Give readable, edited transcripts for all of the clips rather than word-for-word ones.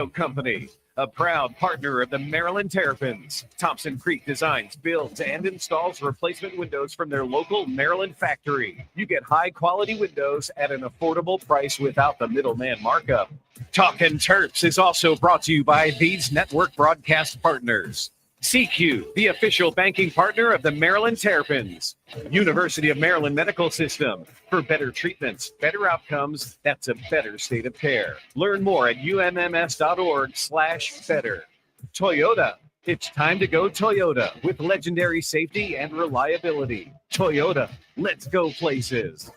Company, a proud partner of the Maryland Terrapins. Thompson Creek designs, builds, and installs replacement windows from their local Maryland factory. You get high-quality windows at an affordable price without the middleman markup. Talkin' Terps is also brought to you by these network broadcast partners. CQ, the official banking partner of the Maryland Terrapins. University of Maryland Medical System. For better treatments, better outcomes, that's a better state of care. Learn more at umms.org/better. Toyota. It's time to go Toyota with legendary safety and reliability. Toyota, let's go places.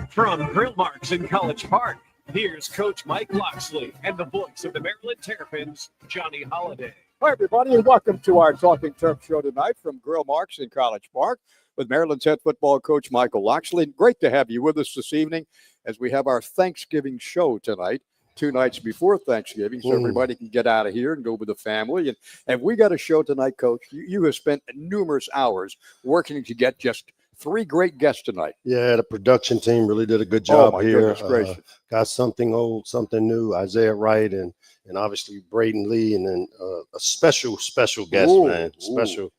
From Grill Marks in College Park, here's Coach Mike Locksley and the voice of the Maryland Terrapins, Johnny Holliday. Hi, everybody, and welcome to our Talking Terps show tonight from Grill Marks in College Park with Maryland's head football coach, Michael Locksley. Great to have you with us this evening as we have our Thanksgiving show tonight, 2 nights before Thanksgiving, so everybody can get out of here and go with the family. And we got a show tonight, Coach. You have spent numerous hours working to get just 3 great guests tonight. Yeah, the production team really did a good job here. Got something old, something new, Isaiah Wright and obviously Braden Lee, and then a special guest, man. Special,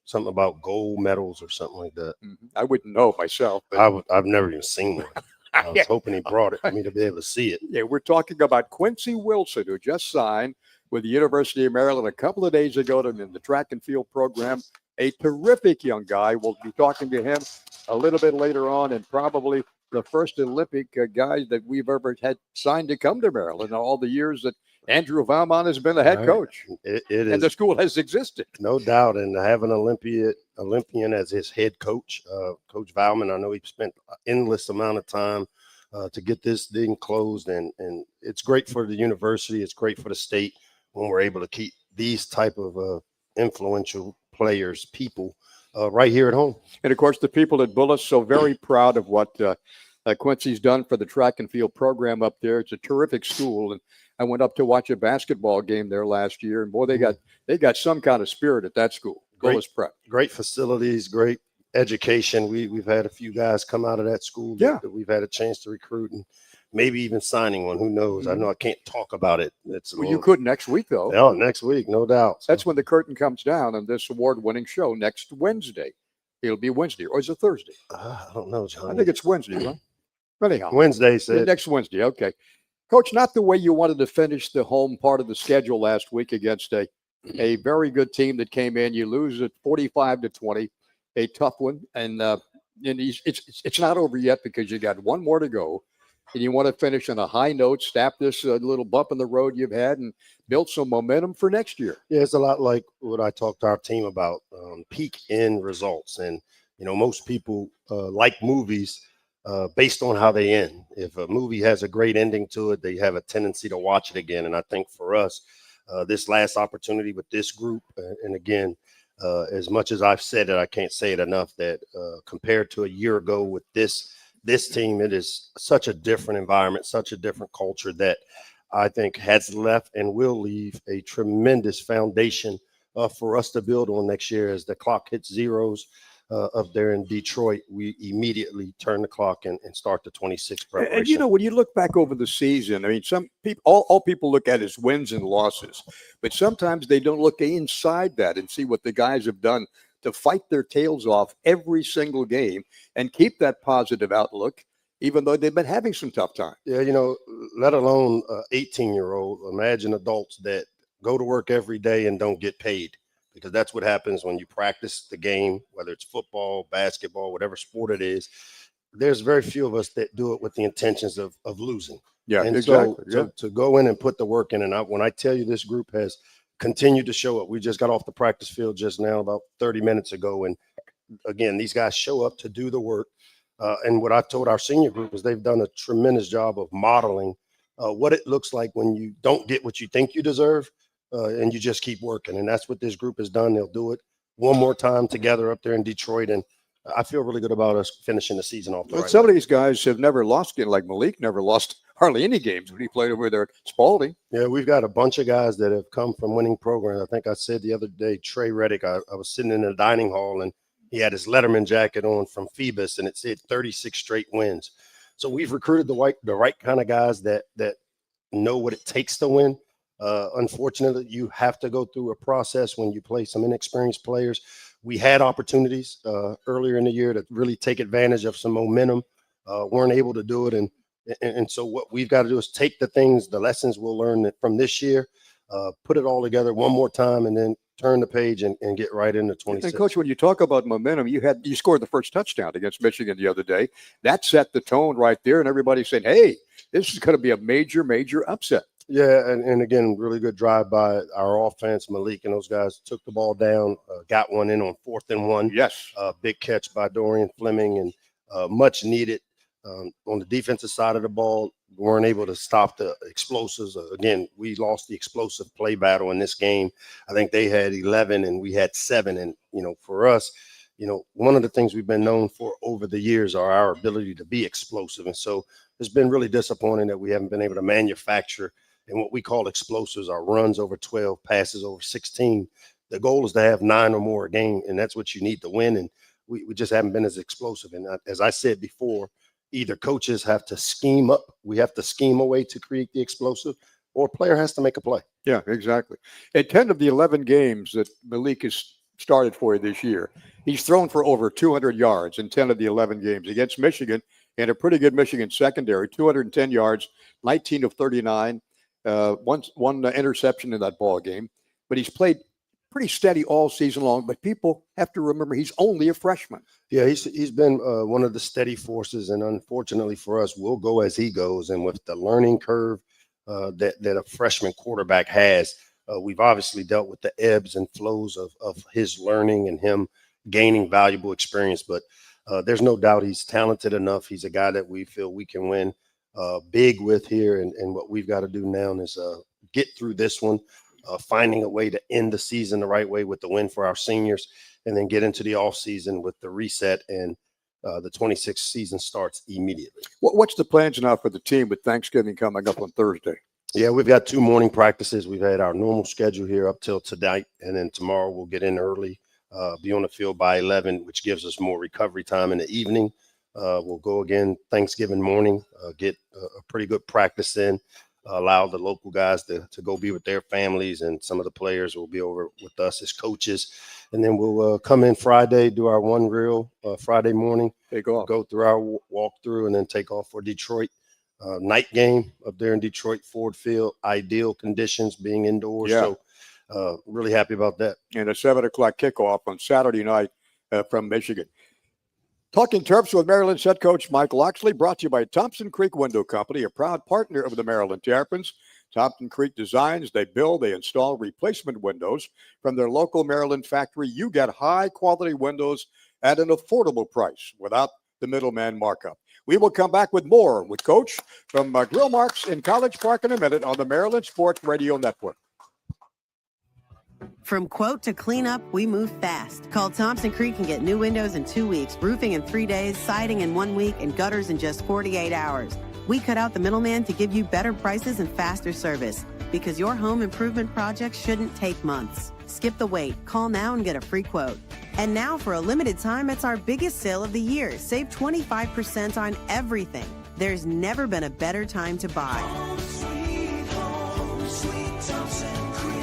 something about gold medals or something like that. I wouldn't know myself. I've never even seen one. I was hoping he brought it for me to be able to see it. Yeah, we're talking about Quincy Wilson, who just signed with the University of Maryland a couple of days ago in the track and field program. A terrific young guy. We'll be talking to him a little bit later on, and probably the first Olympic guy that we've ever had signed to come to Maryland in all the years that Andrew Valmont has been the head coach. It is, and the school has existed. No doubt. And to have an Olympian as his head coach, Coach Valmont, I know he spent an endless amount of time to get this thing closed. And it's great for the university. It's great for the state when we're able to keep these type of influential players, people, right here at home. And, of course, the people at Bullis, so very proud of what Quincy's done for the track and field program up there. It's a terrific school. And I went up to watch a basketball game there last year. And, boy, they got some kind of spirit at that school, Bullis Prep. Great facilities, great education. We've had a few guys come out of that school that we've had a chance to recruit, and maybe even signing one. Who knows? I know I can't talk about it. You could next week, though. Oh, next week, no doubt. That's when the curtain comes down on this award-winning show next Wednesday. It'll be Wednesday, or is it Thursday? I don't know, John. I think it's Wednesday, right? Anyhow, Wednesday, said. Next Wednesday, okay. Coach, not the way you wanted to finish the home part of the schedule last week against a very good team that came in. You lose at 45-20, a tough one, and it's not over yet because you got one more to go. And you want to finish on a high note, stop this little bump in the road you've had, and build some momentum for next year. Yeah, it's a lot like what I talked to our team about, peak end results. And, most people like movies based on how they end. If a movie has a great ending to it, they have a tendency to watch it again. And I think for us, this last opportunity with this group, and again, as much as I've said it, I can't say it enough, that compared to a year ago with this team, it is such a different environment, such a different culture that I think has left and will leave a tremendous foundation for us to build on next year. As the clock hits zeros up there in Detroit, we immediately turn the clock and start the 26 preparation. And, when you look back over the season, I mean, some people, all people look at is wins and losses, but sometimes they don't look inside that and see what the guys have done to fight their tails off every single game and keep that positive outlook, even though they've been having some tough times. Yeah, let alone 18-year-old. Imagine adults that go to work every day and don't get paid, because that's what happens when you practice the game, whether it's football, basketball, whatever sport it is. There's very few of us that do it with the intentions of losing. Yeah, and exactly. So to go in and put the work in, and when I tell you this group has continue to show up. We just got off the practice field just now about 30 minutes ago. And again, these guys show up to do the work. And what I've told our senior group is they've done a tremendous job of modeling what it looks like when you don't get what you think you deserve and you just keep working. And that's what this group has done. They'll do it one more time together up there in Detroit. And I feel really good about us finishing the season off. Some of these guys have never lost, like Malik never lost hardly any games when he played over there at Spalding. Yeah, we've got a bunch of guys that have come from winning programs. I think I said the other day, Trey Reddick, I was sitting in the dining hall and he had his Letterman jacket on from Phoebus and it said 36 straight wins. So we've recruited the right kind of guys that know what it takes to win. Unfortunately, you have to go through a process when you play some inexperienced players. We had opportunities earlier in the year to really take advantage of some momentum, weren't able to do it. And so what we've got to do is take the lessons we'll learn from this year, put it all together one more time, and then turn the page and get right into 26. And Coach, when you talk about momentum, you scored the first touchdown against Michigan the other day. That set the tone right there, and everybody's saying, hey, this is going to be a major, major upset. Yeah, and again, really good drive by our offense. Malik and those guys took the ball down, got one in on 4th and 1. Yes. Big catch by Dorian Fleming, and much needed. On the defensive side of the ball, we weren't able to stop the explosives. Again, we lost the explosive play battle in this game. I think they had 11 and we had 7. And, for us, one of the things we've been known for over the years are our ability to be explosive. And so it's been really disappointing that we haven't been able to manufacture and what we call explosives are runs over 12, passes over 16. The goal is to have 9 or more a game, and that's what you need to win. And we just haven't been as explosive. And as I said before, either coaches have to scheme up. We have to scheme a way to create the explosive, or a player has to make a play. Yeah, exactly. In 10 of the 11 games that Malik has started for you this year, he's thrown for over 200 yards in 10 of the 11 games against Michigan and a pretty good Michigan secondary, 210 yards, 19 of 39, one interception in that ball game. But he's played pretty steady all season long, but people have to remember he's only a freshman. Yeah, he's been one of the steady forces, and unfortunately for us, we'll go as he goes. And with the learning curve that a freshman quarterback has, we've obviously dealt with the ebbs and flows of his learning and him gaining valuable experience. But there's no doubt he's talented enough. He's a guy that we feel we can win big with here, and what we've got to do now is get through this one. Finding a way to end the season the right way with the win for our seniors, and then get into the off season with the reset, and the 26th season starts immediately. What's the plans now for the team with Thanksgiving coming up on Thursday? Yeah, we've got 2 morning practices. We've had our normal schedule here up till tonight, and then tomorrow we'll get in early, be on the field by 11, which gives us more recovery time in the evening. We'll go again Thanksgiving morning, get a pretty good practice in. Allow the local guys to go be with their families, and some of the players will be over with us as coaches. And then we'll come in Friday, do our one reel Friday morning, go through our walkthrough, and then take off for Detroit. Night game up there in Detroit, Ford Field, ideal conditions being indoors. Yeah. So really happy about that. And a 7 o'clock kickoff on Saturday night from Michigan. Talking Terps with Maryland's head coach Mike Locksley, brought to you by Thompson Creek Window Company, a proud partner of the Maryland Terrapins. Thompson Creek designs, they build, they install replacement windows from their local Maryland factory. You get high-quality windows at an affordable price without the middleman markup. We will come back with more with Coach from Grill Marks in College Park in a minute on the Maryland Sports Radio Network. From quote to clean up, we move fast. Call Thompson Creek and get new windows in 2 weeks, roofing in 3 days, siding in 1 week, and gutters in just 48 hours. We cut out the middleman to give you better prices and faster service, because your home improvement project shouldn't take months. Skip the wait. Call now and get a free quote. And now, for a limited time, it's our biggest sale of the year. Save 25% on everything. There's never been a better time to buy. Home, sweet Thompson Creek.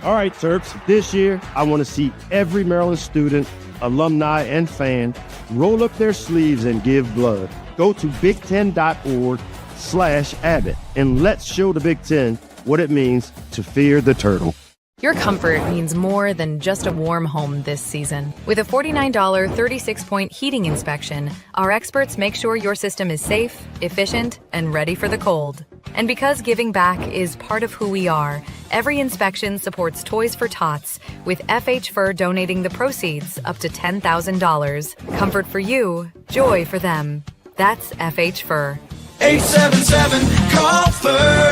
All right, Terps, this year I want to see every Maryland student, alumni, and fan roll up their sleeves and give blood. Go to big10.org/Abbott and let's show the Big Ten what it means to fear the turtle. Your comfort means more than just a warm home this season. With a $49 36-point heating inspection, our experts make sure your system is safe, efficient, and ready for the cold. And because giving back is part of who we are, every inspection supports Toys for Tots, with FH Fur donating the proceeds up to $10,000. Comfort for you, joy for them. That's FH Fur. 877-CALL-FUR.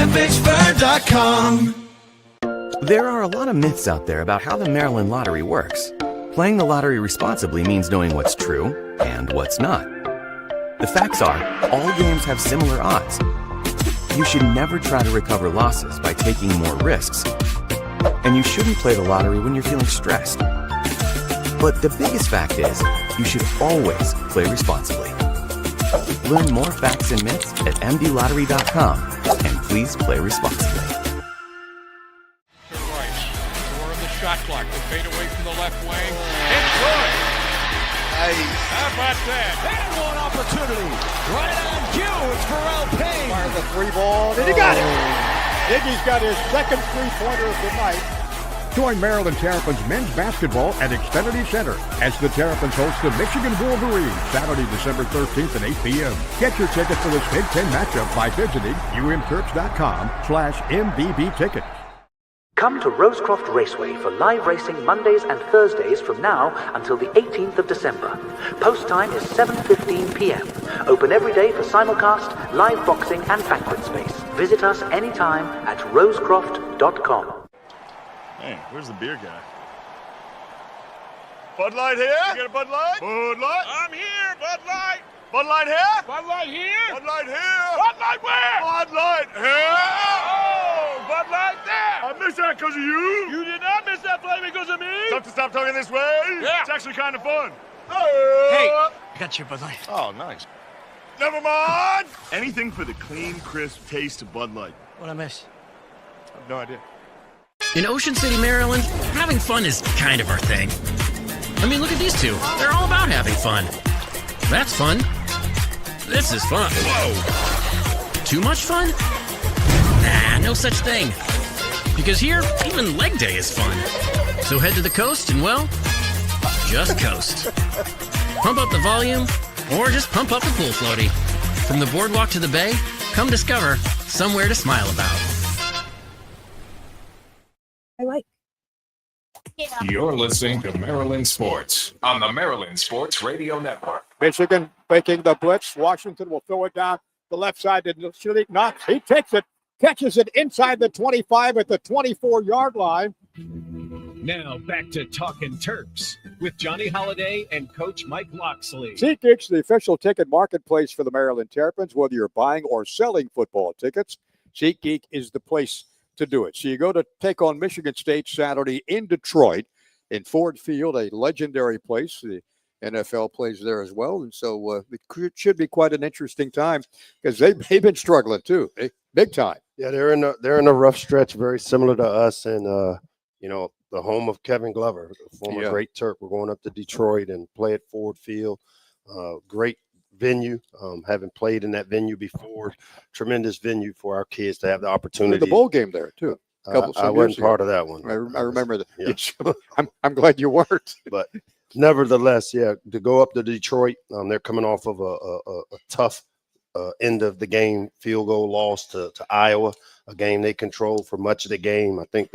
FHFur.com. There are a lot of myths out there about how the Maryland Lottery works. Playing the lottery responsibly means knowing what's true and what's not. The facts are, all games have similar odds. You should never try to recover losses by taking more risks. And you shouldn't play the lottery when you're feeling stressed. But the biggest fact is, you should always play responsibly. Learn more facts and myths at mdlottery.com. And please play responsibly. Right. We're in the shot clock. The fade away from the left wing. It's good. Nice. How about that? And one opportunity. Right on cue. It's Pharrell Payne. Fires the three ball, and he got it. Iggy's got his second three-pointer of the night. Join Maryland Terrapins men's basketball at Xfinity Center as the Terrapins host the Michigan Wolverines Saturday, December 13th at 8 p.m. Get your ticket for this Big Ten matchup by visiting umterps.com/MVB tickets. Come to Rosecroft Raceway for live racing Mondays and Thursdays from now until the 18th of December. Post time is 7:15 p.m. Open every day for simulcast, live boxing and banquet space. Visit us anytime at rosecroft.com. Hey, where's the beer guy? Bud Light here? You get a Bud Light? Bud Light? I'm here, Bud Light. Bud Light here? Bud Light here? Bud Light here? Bud Light where? Bud Light here? Oh, Bud Light there. I missed that because of you. You did not miss that play because of me. Tough to stop talking this way? Yeah. It's actually kind of fun. Hey, I got your Bud Light. Oh, nice. Never mind. Anything for the clean, crisp taste of Bud Light. What'd I miss? I have no idea. In Ocean City, Maryland, having fun is kind of our thing. I mean, look at these two. They're all about having fun. That's fun. This is fun. Whoa. Too much fun? Nah, no such thing. Because here, even leg day is fun. So head to the coast and, well, just coast. Pump up the volume, or just pump up the pool floaty. From the boardwalk to the bay, come discover somewhere to smile about. I like. You're listening to Maryland Sports on the Maryland Sports Radio Network. Michigan faking the blitz. Washington will throw it down the left side to Shalik Knox. He takes it, catches it inside the 25 at the 24-yard line. Now back to Talkin' Terps with Johnny Holiday and Coach Mike Locksley. SeatGeek's the official ticket marketplace for the Maryland Terrapins. Whether you're buying or selling football tickets, SeatGeek is the place to do it. So you go to take on Michigan State Saturday in Detroit in Ford Field, a legendary place. The NFL plays there as well. And so it should be quite an interesting time because they've been struggling too, big time. Yeah, they're in a rough stretch, very similar to us. And, the home of Kevin Glover, the former great Terp. We're going up to Detroit and play at Ford Field. Great venue, having played in that venue before. Tremendous venue for our kids to have the opportunity. The bowl game there too. I wasn't part of that one. I remember that. Yeah. I'm glad you weren't. But nevertheless, to go up to Detroit, they're coming off of a tough end of the game field goal loss to Iowa, a game they controlled for much of the game. I think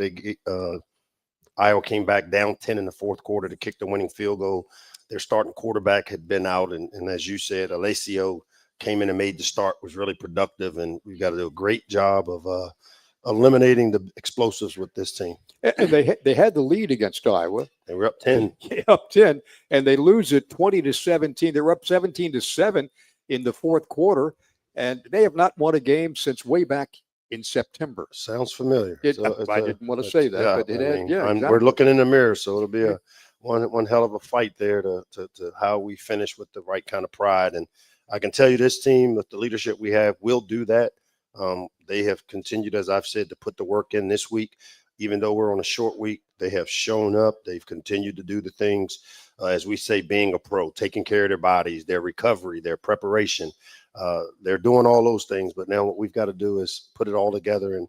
Iowa came back down 10 in the fourth quarter to kick the winning field goal. Their starting quarterback had been out, and as you said, Alessio came in and made the start, was really productive, and we've got to do a great job of eliminating the explosives with this team. And they had the lead against Iowa. They were up 10. Up 10, and they lose it 20-17. They were up 17-7 in the fourth quarter, and they have not won a game since way back in September. Sounds familiar. I didn't want to say that, but exactly. We're looking in the mirror, so it'll be one hell of a fight there to how we finish with the right kind of pride. And I can tell you this team, with the leadership we have, will do that. They have continued, as I've said, to put the work in this week. Even though we're on a short week, they have shown up. They've continued to do the things, as we say, being a pro, taking care of their bodies, their recovery, their preparation. They're doing all those things, but now what we've got to do is put it all together and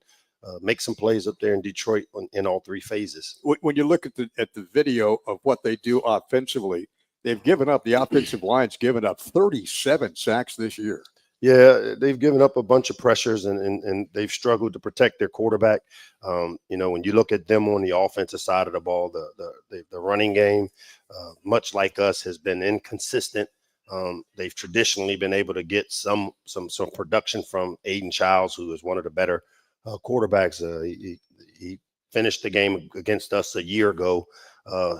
make some plays up there in Detroit in all three phases. When you look at the video of what they do offensively, they've given up, the offensive line's given up 37 sacks this year. Yeah, they've given up a bunch of pressures and they've struggled to protect their quarterback. When you look at them on the offensive side of the ball, the running game, much like us, has been inconsistent. They've traditionally been able to get some production from Aiden Childs, who is one of the better quarterbacks. He finished the game against us a year ago,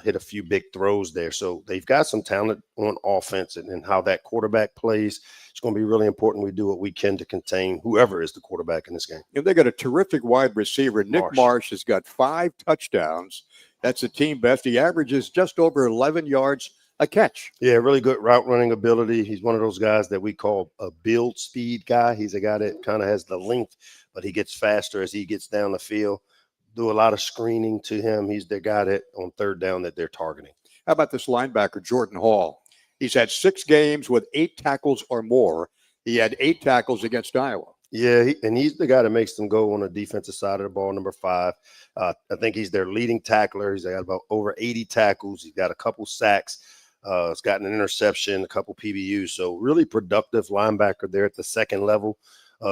hit a few big throws there. So they've got some talent on offense, and how that quarterback plays. It's going to be really important we do what we can to contain whoever is the quarterback in this game. And they got a terrific wide receiver. Nick Marsh has got 5 touchdowns. That's a team best. He averages just over 11 yards a catch. Yeah, really good route running ability. He's one of those guys that we call a build speed guy. He's a guy that kind of has the length, but he gets faster as he gets down the field. Do a lot of screening to him. He's the guy that on third down that they're targeting. How about this linebacker, Jordan Hall? He's had 6 games with 8 tackles or more. He had 8 tackles against Iowa. Yeah, he's the guy that makes them go on the defensive side of the ball, number 5. I think he's their leading tackler. He's got about over 80 tackles. He's got a couple sacks. He's gotten an interception, a couple PBUs. So really productive linebacker there at the second level.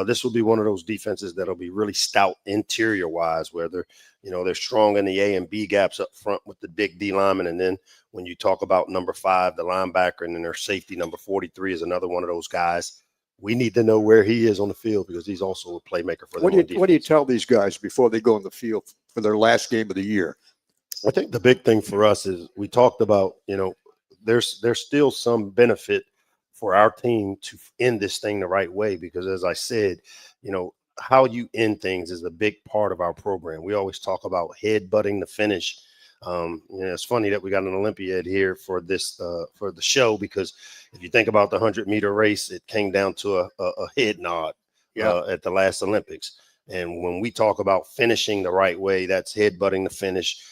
This will be one of those defenses that'll be really stout interior-wise, where they're strong in the A and B gaps up front with the big D lineman. And then when you talk about number 5, the linebacker, and then their safety, number 43, is another one of those guys. We need to know where he is on the field because he's also a playmaker for them. What do you tell these guys before they go on the field for their last game of the year? I think the big thing for us is we talked about, there's still some benefit for our team to end this thing the right way because, as I said, how you end things is a big part of our program. We always talk about headbutting the finish. It's funny that we got an Olympiad here for this for the show because if you think about the 100-meter race, it came down to a head nod at the last Olympics. And when we talk about finishing the right way, that's headbutting the finish,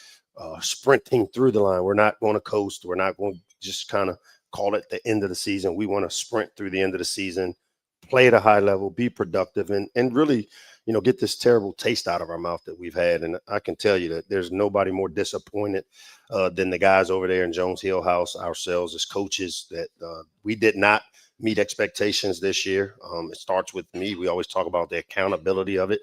sprinting through the line. We're not going to coast. We're not going to just kind of call it the end of the season. We want to sprint through the end of the season, play at a high level, be productive, and really get this terrible taste out of our mouth that we've had. And I can tell you that there's nobody more disappointed than the guys over there in Jones Hill House, ourselves as coaches, that we did not meet expectations this year. It starts with me. We always talk about the accountability of it.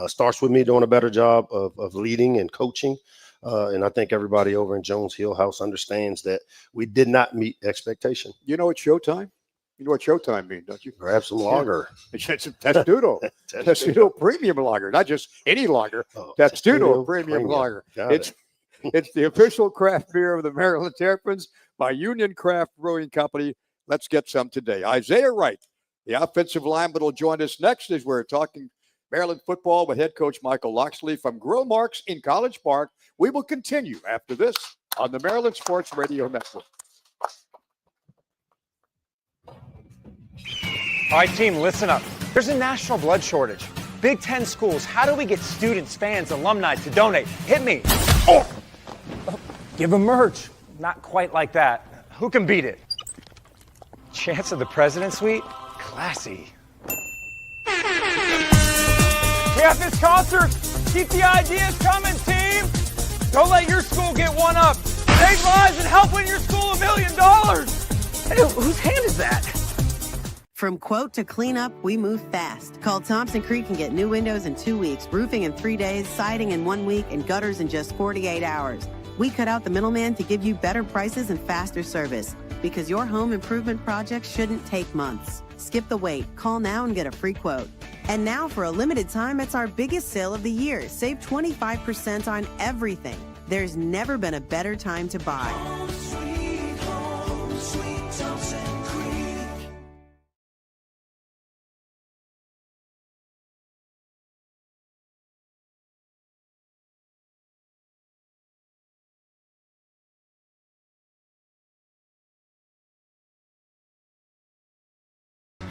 Starts with me doing a better job of leading and coaching. And I think everybody over in Jones Hill House understands that we did not meet expectation. You know it's showtime? You know what showtime means, don't you? Grab some lager. It's Testudo. Testudo premium lager, not just any lager. Testudo premium lager. It's the official craft beer of the Maryland Terrapins by Union Craft Brewing Company. Let's get some today. Isaiah Wright, the offensive lineman, will join us next as we're talking Maryland football with head coach Michael Locksley from Grill Marks in College Park. We will continue after this on the Maryland Sports Radio Network. All right, team, listen up. There's a national blood shortage. Big Ten schools, how do we get students, fans, alumni to donate? Hit me. Oh. Give them merch. Not quite like that. Who can beat it? Chance of the President's Suite? Classy. We have this concert. Keep the ideas coming, team. Don't let your school get one up. Save lives and help win your school $1 million. Hey, whose hand is that? From quote to cleanup, we move fast. Call Thompson Creek and get new windows in 2 weeks, roofing in 3 days, siding in 1 week, and gutters in just 48 hours. We cut out the middleman to give you better prices and faster service because your home improvement project shouldn't take months. Skip the wait. Call now and get a free quote. And now for a limited time, it's our biggest sale of the year. Save 25% on everything. There's never been a better time to buy. Home, sweet Thompson Creek.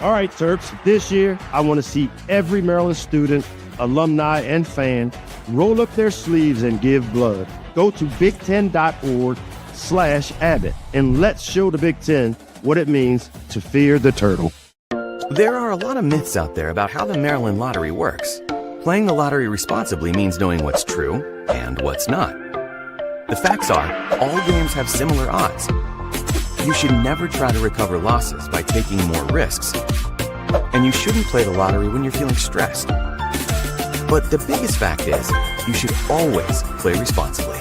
All right, Terps, this year I want to see every Maryland student, alumni, and fan roll up their sleeves and give blood. Go to big10.org/Abbott and let's show the Big Ten what it means to fear the turtle. There are a lot of myths out there about how the Maryland lottery works. Playing the lottery responsibly means knowing what's true and what's not. The facts are, all games have similar odds. You should never try to recover losses by taking more risks. And you shouldn't play the lottery when you're feeling stressed. But the biggest fact is, you should always play responsibly.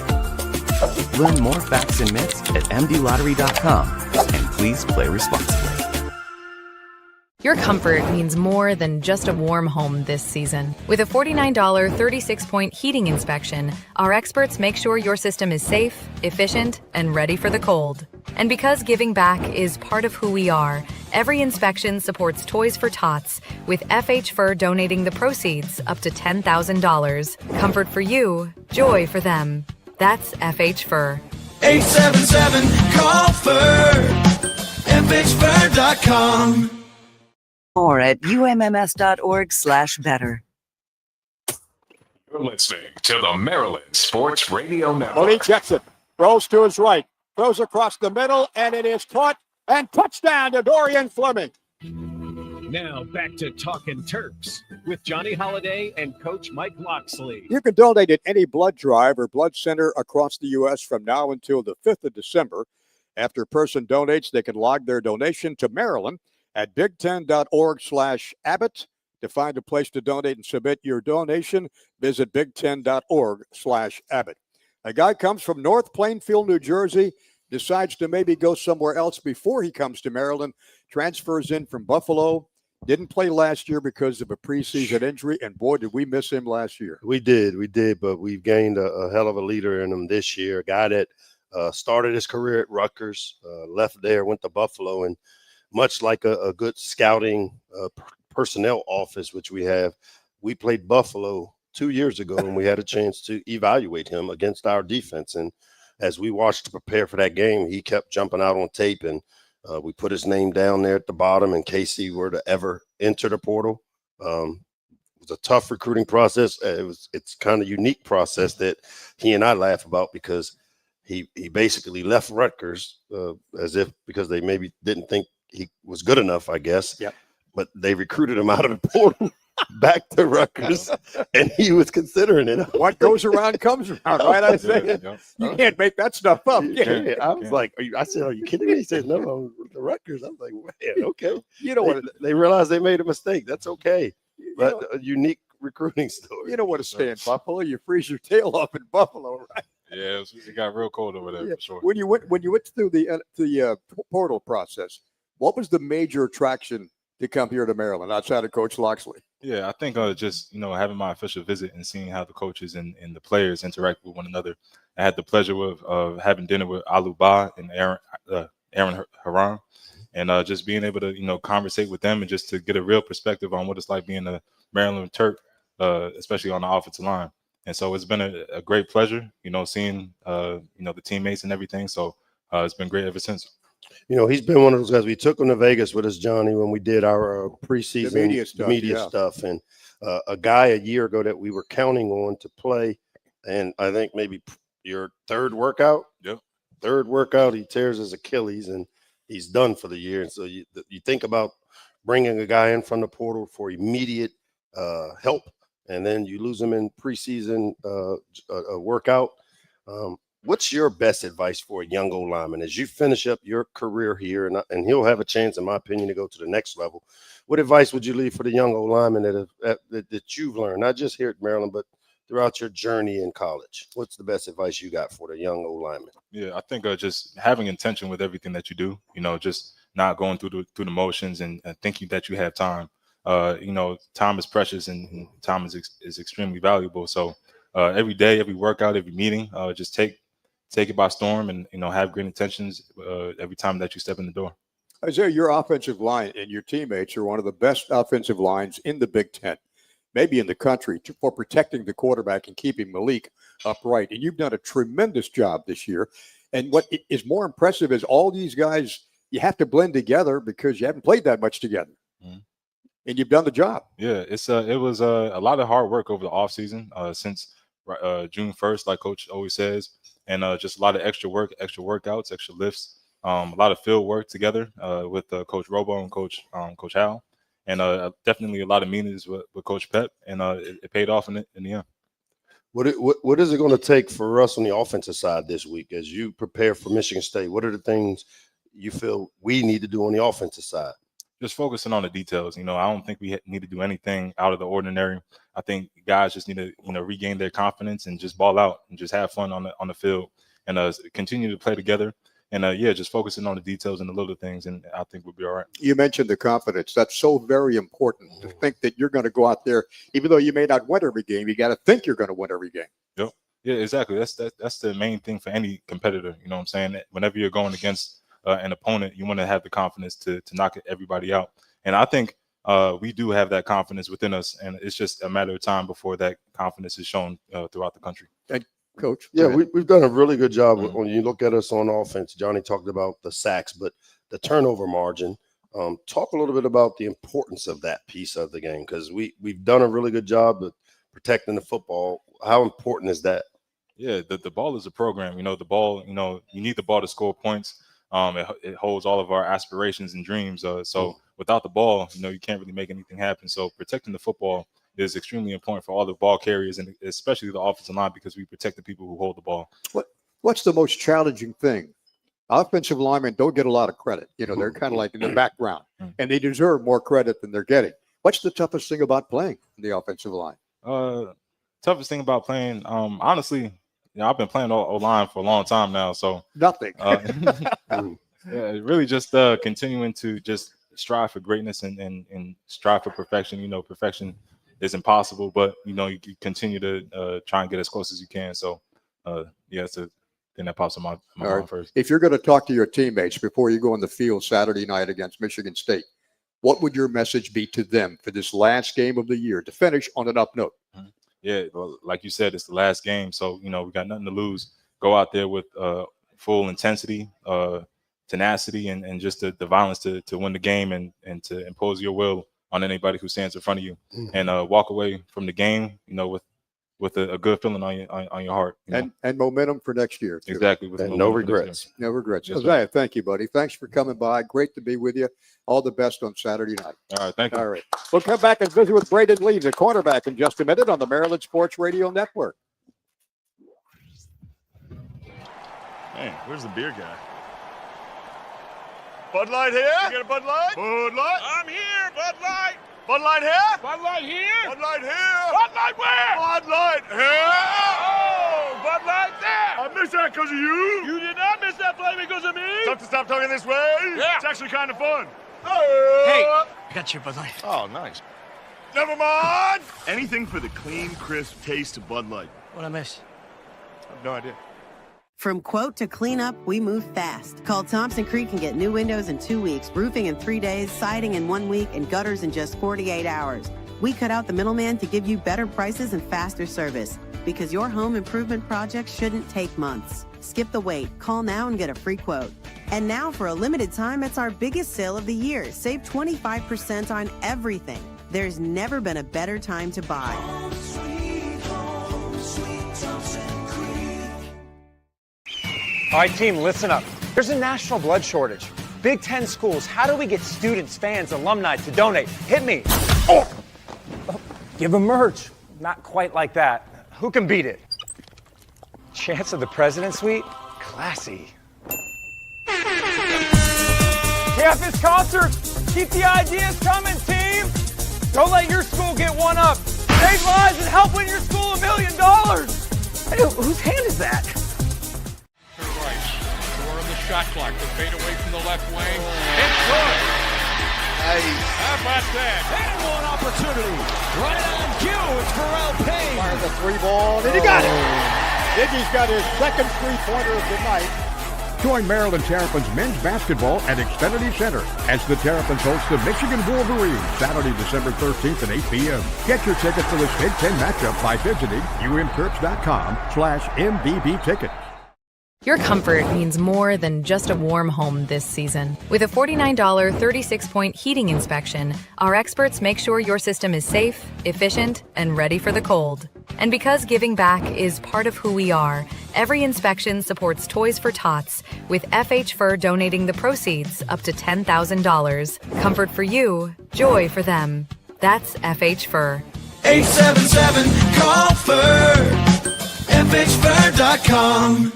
Learn more facts and myths at mdlottery.com, and please play responsibly. Your comfort means more than just a warm home this season. With a $49 36-point heating inspection, our experts make sure your system is safe, efficient, and ready for the cold. And because giving back is part of who we are, every inspection supports Toys for Tots, with FH Fur donating the proceeds up to $10,000. Comfort for you, joy for them. That's FH Fur. 877-CALL-FIRD. FHFIRD.com. More at umms.org/better. You're listening to the Maryland Sports Radio Network. Malik Jackson throws to his right, throws across the middle, and it is caught, and touchdown to Dorian Fleming. Now back to Talkin' Terps with Johnny Holiday and Coach Mike Locksley. You can donate at any blood drive or blood center across the U.S. from now until the 5th of December. After a person donates, they can log their donation to Maryland at big10.org/Abbott. To find a place to donate and submit your donation, visit big10.org/Abbott. A guy comes from North Plainfield, New Jersey, decides to maybe go somewhere else before he comes to Maryland, transfers in from Buffalo, didn't play last year because of a preseason injury, and boy, did we miss him last year. We did, but we've gained a hell of a leader in him this year, a guy that started his career at Rutgers, left there, went to Buffalo, and much like a good scouting personnel office, which we have, we played Buffalo 2 years ago, and we had a chance to evaluate him against our defense. And as we watched to prepare for that game, he kept jumping out on tape, and we put his name down there at the bottom in case he were to ever enter the portal. It was a tough recruiting process. It's kind of unique process that he and I laugh about because he basically left Rutgers because they maybe didn't think he was good enough, I guess. Yep. But they recruited him out of the portal back to Rutgers, and he was considering it. What goes around comes around, right? I say you can't make that stuff up. Yeah. I was like, I said, are you kidding me? He said, no, I'm the Rutgers. I'm like, man, okay. You know what? They realized they made a mistake. That's okay. But a unique recruiting story. You don't want to stay in Buffalo. You freeze your tail off in Buffalo, right? Yeah, it got real cold over there for sure. When you went through the portal process, what was the major attraction to come here to Maryland outside of Coach Locksley? Yeah, I think just having my official visit and seeing how the coaches and the players interact with one another. I had the pleasure of having dinner with Alu Ba and Aaron Haran, and just being able to conversate with them and just to get a real perspective on what it's like being a Maryland Terp, especially on the offensive line. And so it's been a great pleasure, seeing the teammates and everything. So it's been great ever since. He's been one of those guys. We took him to Vegas with us, Johnny, when we did our preseason media stuff. And a guy a year ago that we were counting on to play, and I think maybe your third workout. Yep. Third workout, he tears his Achilles, and he's done for the year. And so you think about bringing a guy in from the portal for immediate help, and then you lose him in preseason workout. What's your best advice for a young old lineman as you finish up your career here, and he'll have a chance, in my opinion, to go to the next level? What advice would you leave for the young old lineman that you've learned, not just here at Maryland, but throughout your journey in college? What's the best advice you got for the young old lineman? Yeah, I think just having intention with everything that you do, just not going through the motions and thinking that you have time. Time is precious and time is extremely valuable. So every day, every workout, every meeting, just take it by storm and, have great intentions every time that you step in the door. Isaiah, your offensive line and your teammates are one of the best offensive lines in the Big Ten, maybe in the country, for protecting the quarterback and keeping Malik upright. And you've done a tremendous job this year. And what is more impressive is all these guys, you have to blend together because you haven't played that much together. Mm-hmm. And you've done the job. Yeah, it was a lot of hard work over the offseason since June 1st, like Coach always says. And just a lot of extra work, extra workouts, extra lifts, a lot of field work together with Coach Robo and Coach Hal, and definitely a lot of meetings with Coach Pep, and it paid off in the end. What is it going to take for us on the offensive side this week as you prepare for Michigan State? What are the things you feel we need to do on the offensive side? Just focusing on the details. I don't think we need to do anything out of the ordinary. I think guys just need to, regain their confidence and just ball out and just have fun on the field and continue to play together. And just focusing on the details and the little things, and I think we'll be all right. You mentioned the confidence. That's so very important to think that you're going to go out there, even though you may not win every game. You got to think you're going to win every game. Yep. Yeah, exactly. That's the main thing for any competitor. You know what I'm saying? Whenever you're going against an opponent, you want to have the confidence to knock everybody out. And I think we do have that confidence within us, and it's just a matter of time before that confidence is shown throughout the country. And Coach. Yeah, we've done a really good job. When you look at us on offense, Johnny talked about the sacks, but the turnover margin. Talk a little bit about the importance of that piece of the game, because we've done a really good job of protecting the football. How important is that? Yeah, the ball is a program. The ball, you need the ball to score points. It holds all of our aspirations and dreams. So without the ball, you can't really make anything happen. So protecting the football is extremely important for all the ball carriers, and especially the offensive line, because we protect the people who hold the ball. What's the most challenging thing? Offensive linemen don't get a lot of credit. They're kind of like in the background, and they deserve more credit than they're getting. What's the toughest thing about playing in the offensive line? Toughest thing about playing, honestly, I've been playing O-line for a long time now, so nothing. Really just continuing to just strive for greatness and strive for perfection. Perfection is impossible, but you continue to try and get as close as you can. So it's a thing that pops in my mind first. If you're going to talk to your teammates before you go on the field Saturday night against Michigan State, what would your message be to them for this last game of the year to finish on an up note? Yeah, well, like you said, it's the last game, so we got nothing to lose. Go out there with full intensity, tenacity, and just the violence to win the game and to impose your will on anybody who stands in front of you, and walk away from the game, with a good feeling on your heart. And momentum for next year, too. Exactly. No regrets. No regrets. Yes, Isaiah, thank you, buddy. Thanks for coming by. Great to be with you. All the best on Saturday night. All right, thank you. All right. We'll come back and visit with Braden Lee, the cornerback, in just a minute on the Maryland Sports Radio Network. Hey, where's the beer guy? Bud Light here? You get a Bud Light? Bud Light? I'm here, Bud Light. Bud Light here? Bud Light here? Bud Light here? Bud Light where? Bud Light here? Oh, Bud Light there. I missed that because of you. You did not miss that play because of me. Tough to stop talking this way. Yeah. It's actually kind of fun. Hey, I got your Bud Light. Oh, nice. Never mind. Anything for the clean, crisp taste of Bud Light. What'd I miss? I have no idea. From quote to cleanup, we move fast. Call Thompson Creek and get new windows in 2 weeks, roofing in 3 days, siding in 1 week, and gutters in just 48 hours. We cut out the middleman to give you better prices and faster service, because your home improvement project shouldn't take months. Skip the wait. Call now and get a free quote. And now, for a limited time, it's our biggest sale of the year. Save 25% on everything. There's never been a better time to buy. Home, sweet Thompson Creek. All right, team, listen up. There's a national blood shortage. Big Ten schools, how do we get students, fans, alumni to donate? Hit me. Oh, give them merch. Not quite like that. Who can beat it? Chance of the President's Suite? Classy. Campus concert. Keep the ideas coming, team. Don't let your school get one up. Save lives and help win your school $1 million. Hey, whose hand is that? Shot clock to fade away from the left wing. It's good. Nice. How about that? And one opportunity. Right on cue. It's Pharrell Payne. Fires a 3-ball, and he got it. Iggy's got his second 3-pointer of the night. Join Maryland Terrapins men's basketball at Xfinity Center as the Terrapins host the Michigan Wolverines Saturday, December 13th at 8 p.m. Get your ticket for this Big Ten matchup by visiting umterps.com/MBB tickets. Your comfort means more than just a warm home this season. With a $49 36-point heating inspection, our experts make sure your system is safe, efficient, and ready for the cold. And because giving back is part of who we are, every inspection supports Toys for Tots, with FH Fur donating the proceeds up to $10,000. Comfort for you, joy for them. That's FH Fur. 877-CALL-FUR. FHFur.com.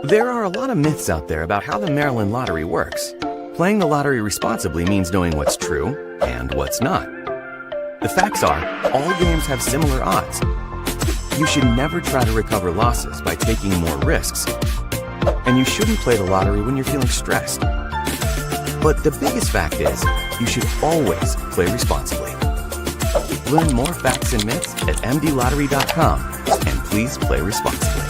There are a lot of myths out there about how the Maryland lottery works. Playing the lottery responsibly means knowing what's true and what's not. The facts are, all games have similar odds. You should never try to recover losses by taking more risks. And you shouldn't play the lottery when you're feeling stressed. But the biggest fact is, you should always play responsibly. Learn more facts and myths at mdlottery.com, and please play responsibly.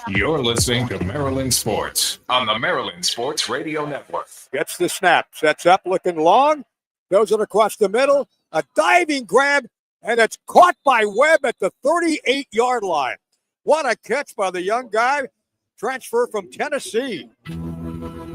You're listening to Maryland Sports on the Maryland Sports Radio Network. Gets the snap, sets up, looking long, throws it across the middle, a diving grab, and it's caught by Webb at the 38-yard line. What a catch by the young guy, transfer from Tennessee.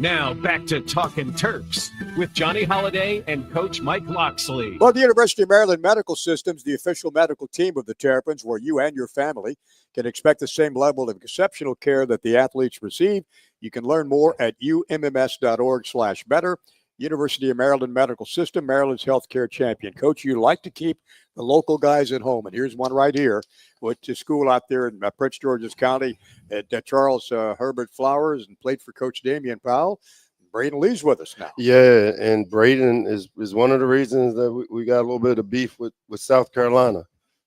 Now back to Talking Terps with Johnny Holliday and Coach Mike Locksley. Well, the University of Maryland Medical System's the official medical team of the Terrapins, where you and your family can expect the same level of exceptional care that the athletes receive. You can learn more at umms.org/better. University of Maryland Medical System, Maryland's healthcare champion. Coach, you like to keep the local guys at home, and here's one right here. Went to school out there in Prince George's County at Charles Herbert Flowers and played for Coach Damian Powell. Braden Lee's with us now. Yeah, and Braden is one of the reasons that we got a little bit of beef with South Carolina.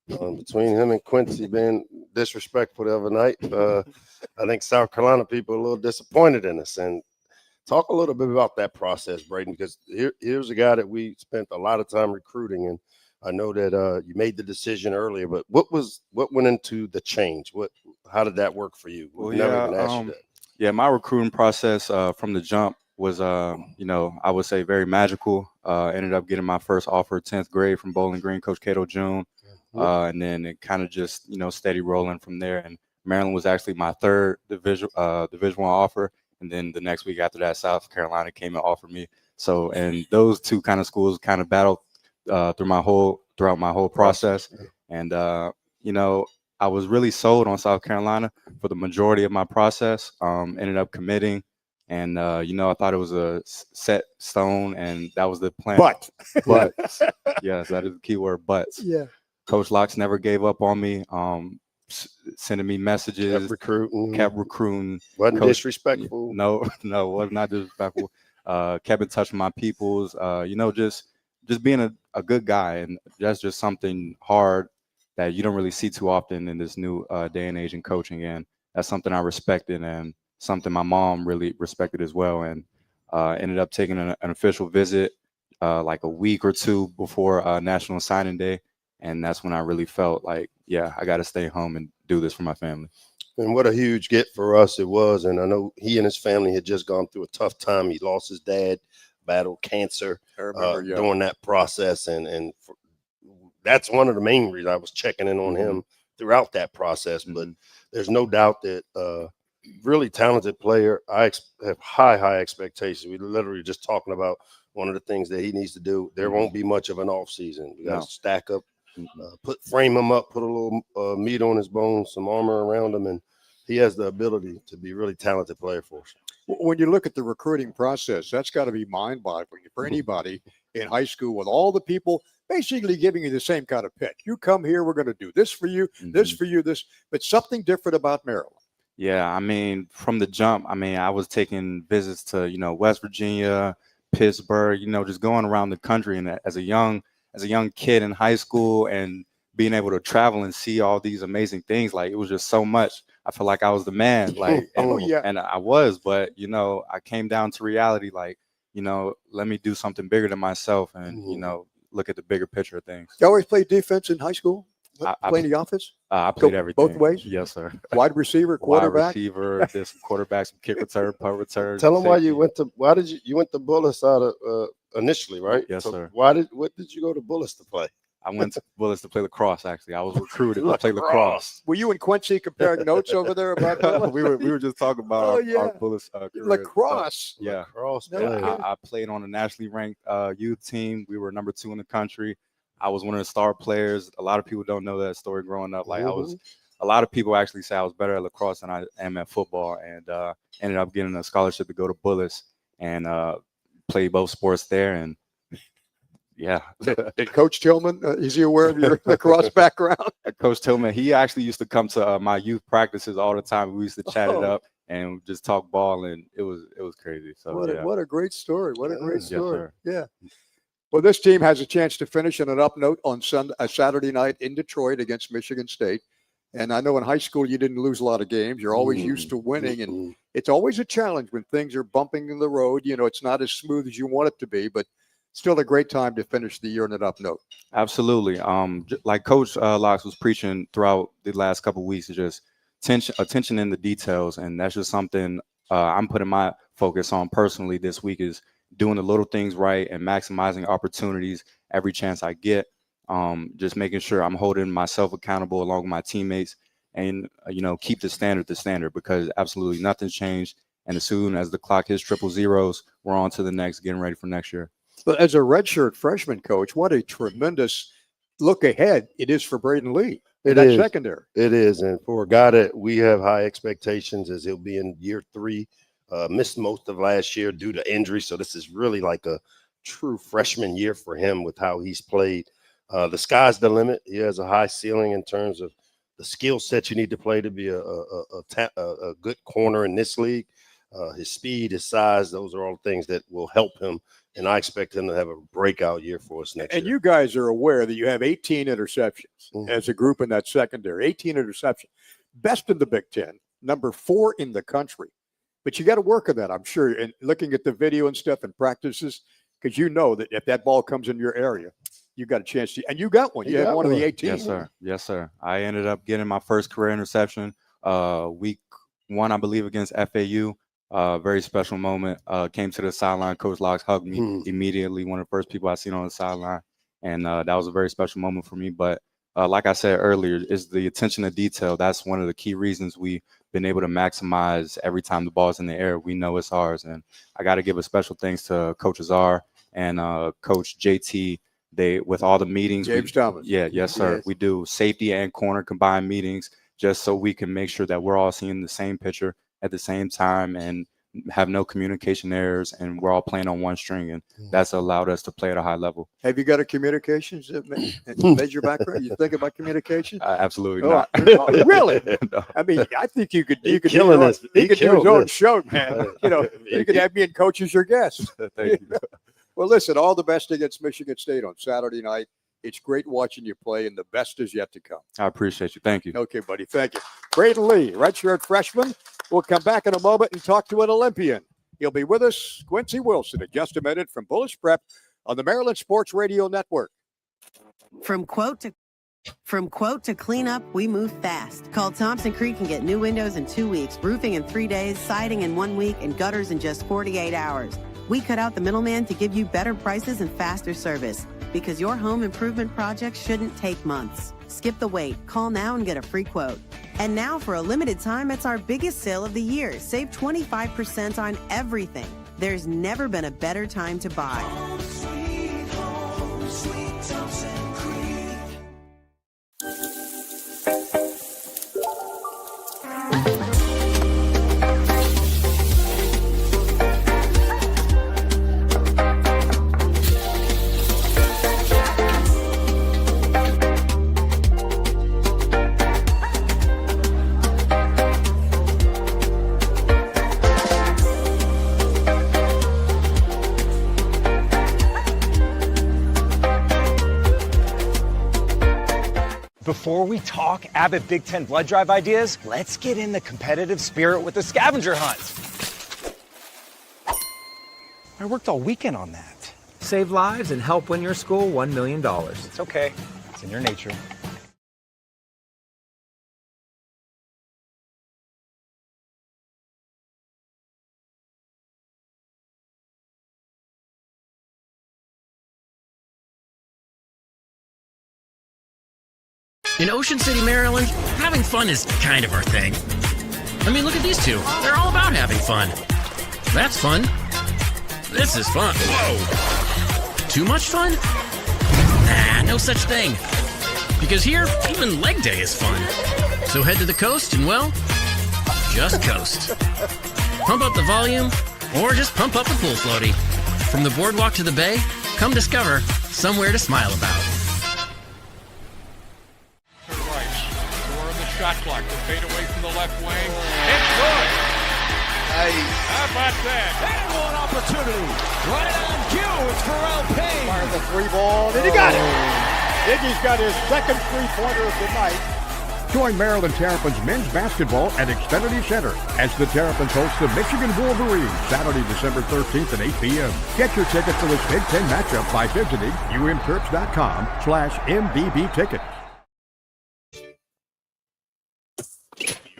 Between him and Quincy being disrespectful the other night, I think South Carolina people are a little disappointed in us. And talk a little bit about that process, Braden, because here's a guy that we spent a lot of time recruiting, and I know that you made the decision earlier, but what went into the change? How did that work for you? Well, never even asked you that. Yeah, my recruiting process from the jump was, I would say very magical. Ended up getting my first offer 10th grade from Bowling Green, Coach Cato June. And then it kind of just, steady rolling from there. And Maryland was actually my third Division I offer. And then the next week after that, South Carolina came and offered me. So, and those two kind of schools kind of battled throughout my whole process. And, I was really sold on South Carolina for the majority of my process. Ended up committing. And, I thought it was a set stone, and that was the plan. But yes, that is the key word, but. Yeah. Coach Locks never gave up on me, sending me messages. Kept recruiting. Wasn't disrespectful. No, was not disrespectful. Kept in touch with my peoples. Just being a good guy, and that's just something hard that you don't really see too often in this new day and age in coaching. And that's something I respected, and something my mom really respected as well. And ended up taking an official visit like a week or two before National Signing Day. And that's when I really felt like, yeah, I got to stay home and do this for my family. And what a huge get for us it was. And I know he and his family had just gone through a tough time. He lost his dad, battled cancer during that process. And that's one of the main reasons I was checking in on him throughout that process. But there's no doubt that really talented player. I have high expectations. We literally just talking about one of the things that he needs to do. There won't be much of an off season. We got to stack up. Frame him up, put a little meat on his bones, some armor around him, and he has the ability to be a really talented player for us. When you look at the recruiting process, that's got to be mind-boggling for anybody in high school, with all the people basically giving you the same kind of pitch. You come here, we're going to do this for you, this for you, this, but something different about Maryland. Yeah, I mean, from the jump, I was taking visits to, West Virginia, Pittsburgh, just going around the country, and as a young kid in high school and being able to travel and see all these amazing things, like it was just so much. I feel like I was the man, like, and I was, but, I came down to reality, like, let me do something bigger than myself and, look at the bigger picture of things. You always played defense in high school? Play in the office? I played everything. Both ways? Yes, sir. Wide receiver, quarterback? Wide receiver, did some quarterback, some kick return, punt return. Tell them why you went to Bullis out of initially, right? Yes, sir. What did you go to Bullis to play? I went to Bullis to play lacrosse, actually. I was recruited to play lacrosse. Were you and Quincy comparing notes over there about that? we were just talking about our Bullis career. Lacrosse? Yeah. Lacrosse. I played on a nationally ranked youth team. We were number 2 in the country. I was one of the star players. A lot of people don't know that story growing up. Like a lot of people actually say I was better at lacrosse than I am at football, and ended up getting a scholarship to go to Bullis and play both sports there. And yeah. Did Coach Tillman, is he aware of your lacrosse background? Coach Tillman, he actually used to come to my youth practices all the time. We used to chat it up and just talk ball, and it was crazy. So what a great story. What a great story. Yes, yeah. Well, this team has a chance to finish on an up note on Saturday night in Detroit against Michigan State. And I know in high school you didn't lose a lot of games. You're always used to winning, and it's always a challenge when things are bumping in the road. It's not as smooth as you want it to be, but still a great time to finish the year on an up note. Absolutely. Like Coach Locks was preaching throughout the last couple of weeks, is just attention in the details, and that's just something I'm putting my focus on personally this week, is doing the little things right and maximizing opportunities every chance I get. Just making sure I'm holding myself accountable along with my teammates, and keep the standard, because absolutely nothing's changed. And as soon as the clock hits triple zeros, we're on to the next, getting ready for next year. But as a redshirt freshman coach, what a tremendous look ahead it is for Braden Lee. It is secondary. It is, and for a guy that we have high expectations, as he'll be in year 3. Missed most of last year due to injury, so this is really like a true freshman year for him with how he's played. The sky's the limit. He has a high ceiling in terms of the skill set you need to play to be a good corner in this league. His speed, his size, those are all things that will help him, and I expect him to have a breakout year for us next year. And you guys are aware that you have 18 interceptions as a group in that secondary. 18 interceptions. Best in the Big Ten, number 4 in the country. But you got to work on that, I'm sure, and looking at the video and stuff and practices, because you know that if that ball comes in your area, you got a chance to, and you got one. You had one of the 18. Yes, sir. Yes, sir. I ended up getting my first career interception week 1, I believe, against FAU. Very special moment. Came to the sideline. Coach Locks hugged me immediately. One of the first people I seen on the sideline, and that was a very special moment for me. But like I said earlier, is the attention to detail. That's one of the key reasons we've been able to maximize every time the ball's in the air. We know it's ours, and I got to give a special thanks to Coach Azar and Coach JT. They, with all the meetings, James Thomas. Yeah, yes, sir. Yes. We do safety and corner combined meetings just so we can make sure that we're all seeing the same picture at the same time and have no communication errors, and we're all playing on one string, and that's allowed us to play at a high level. Have you got a communications major background? You think about communication? Absolutely not. Really? No. I mean, I think you could do his own show, man. You could have me and coach as your guest. Thank you. Well, listen, all the best against Michigan State on Saturday night. It's great watching you play, and the best is yet to come. I appreciate you. Thank you. Okay, buddy. Thank you. Braden Lee, redshirt freshman. We'll come back in a moment and talk to an Olympian. He'll be with us, Quincy Wilson, in just a minute from Bullish Prep on the Maryland Sports Radio Network. From quote to clean up, we move fast. Call Thompson Creek and get new windows in 2 weeks, roofing in 3 days, siding in 1 week, and gutters in just 48 hours. We cut out the middleman to give you better prices and faster service, because your home improvement project shouldn't take months. Skip the wait. Call now and get a free quote. And now, for a limited time, it's our biggest sale of the year. Save 25% on everything. There's never been a better time to buy. Home, sweet Thompson Creek. Before we talk Abbott Big Ten blood drive ideas, let's get in the competitive spirit with the scavenger hunt. I worked all weekend on that. Save lives and help win your school $1 million. It's okay. It's in your nature. In Ocean City, Maryland, having fun is kind of our thing. I mean, look at these two. They're all about having fun. That's fun. This is fun. Whoa. Too much fun? Nah, no such thing. Because here, even leg day is fun. So head to the coast and, well, just coast. Pump up the volume, or just pump up the pool floaty. From the boardwalk to the bay, come discover somewhere to smile about. Shot clock. The fade away from the left wing. It's good. Nice. How about that? And one opportunity. Right on cue. It's Pharrell Payne. Fired the 3-ball, and he got it. Iggy's got his second 3-pointer of the night. Join Maryland Terrapins men's basketball at Xfinity Center as the Terrapins host the Michigan Wolverines Saturday, December 13th at 8 p.m. Get your ticket for this Big Ten matchup by visiting umterps.com/MBB tickets.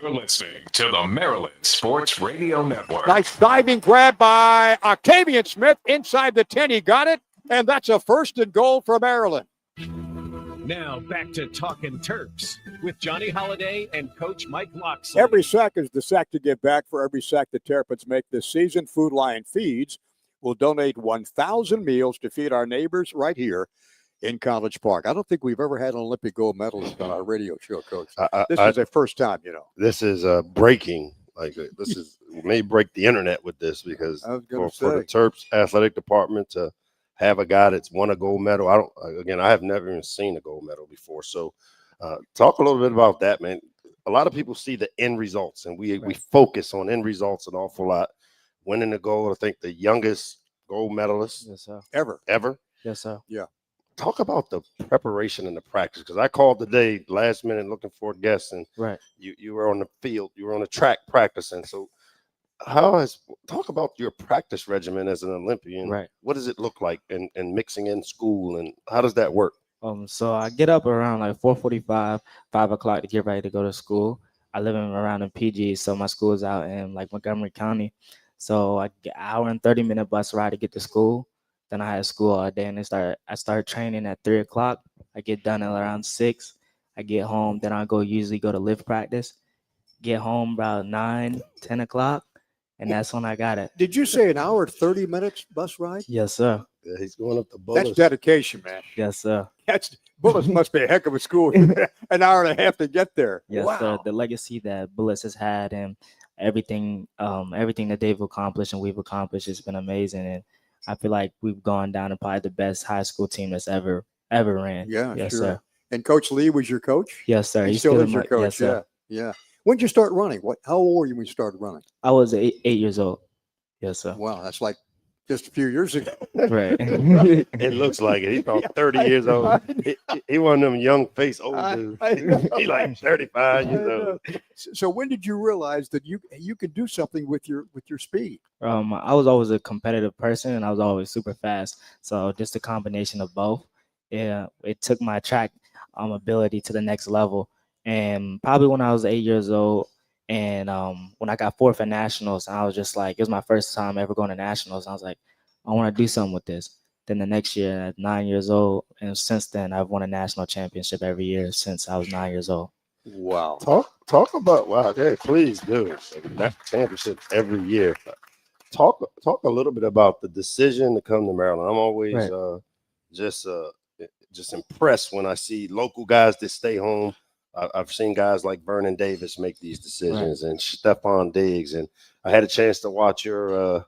You're listening to the Maryland Sports Radio Network. Nice diving grab by Octavian Smith inside the 10. He got it, and that's a 1st and goal for Maryland. Now back to Talking Terps with Johnny Holiday and Coach Mike Locksley. Every sack is the sack to give back. For every sack the Terrapins make this season, Food Lion Feeds will donate 1,000 meals to feed our neighbors right here in College Park. I don't think we've ever had an Olympic gold medalist on our radio show, Coach. This is their first time, you know. This is breaking. Like this is we may break the internet with this because for the Terps athletic department to have a guy that's won a gold medal. I have never even seen a gold medal before. So talk a little bit about that, man. A lot of people see the end results, and we focus on end results an awful lot. Winning the gold, I think the youngest gold medalist ever. Yes, sir. Yeah. Talk about the preparation and the practice, because I called today last minute looking for a guest, and you were on the field, you were on the track practicing. So talk about your practice regimen as an Olympian. Right. What does it look like and mixing in school, and how does that work? So I get up around like 4:45, 5 o'clock to get ready to go to school. I live around in PG, so my school is out in like Montgomery County. So I get an hour and 30-minute bus ride to get to school. Then I had school all day, and I start training at 3 o'clock. I get done at around 6. I get home, then I usually go to lift practice. Get home about 9, 10 o'clock, and that's when I got it. Did you say an hour, 30 minutes bus ride? Yes, sir. Yeah, he's going up to Bullis. That's dedication, man. Yes, sir. Bullis must be a heck of a school. An hour and a half to get there. Yes, wow. Sir. The legacy that Bullis has had and everything that they've accomplished and we've accomplished has been amazing. And I feel like we've gone down to probably the best high school team that's ever ran. Yeah, yes, sure. Sir. And Coach Lee was your coach? Yes, sir. He still is your coach. Yes, sir. Yeah. When did you start running? How old were you when you started running? I was 8 years old. Yes, sir. Wow, that's like just a few years ago. Right. It looks like it. He's about 30 years old. He one of them young face old dudes. He like 35 years old. So when did you realize that you could do something with your speed? I was always a competitive person, and I was always super fast. So just a combination of both. Yeah, it took my track ability to the next level. And probably when I was 8 years old, and when I got 4th at nationals, I was just like, it was my first time ever going to nationals. I was like, I want to do something with this. Then the next year at 9 years old, and since then I've won a national championship every year since I was 9 years old. Wow. Talk about yeah, please do that championship every year. Talk a little bit about the decision to come to Maryland. I'm always just impressed when I see local guys that stay home. I've seen guys like Vernon Davis make these decisions, and Stephon Diggs, and I had a chance to watch your